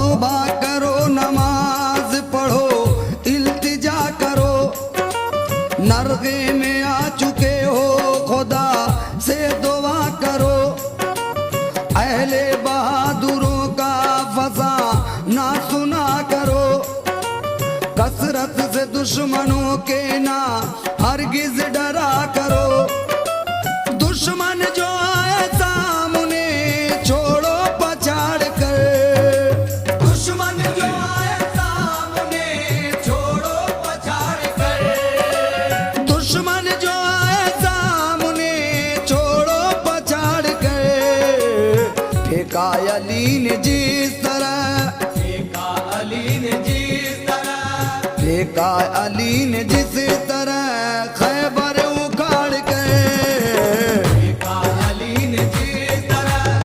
तौबा करो, नमाज पढ़ो, इल्तिजा करो। नरगे में आ चुके हो, खुदा से दुआ करो। अहले बहादुरों का फसा ना सुना करो। कसरत से दुश्मनों के ना हरगिज डरा करो। दुश्मन जो आए सामने छोड़ो पछाड़ कर। दुश्मन जो आए सामने छोड़ो पछाड़ कर। दुश्मन जो आए सामने छोड़ो पछाड़ कर। फेंका अली ने जिस तरह, फेंका अली ने जिस तरह, फेंका अली ने जिस तरह खैबर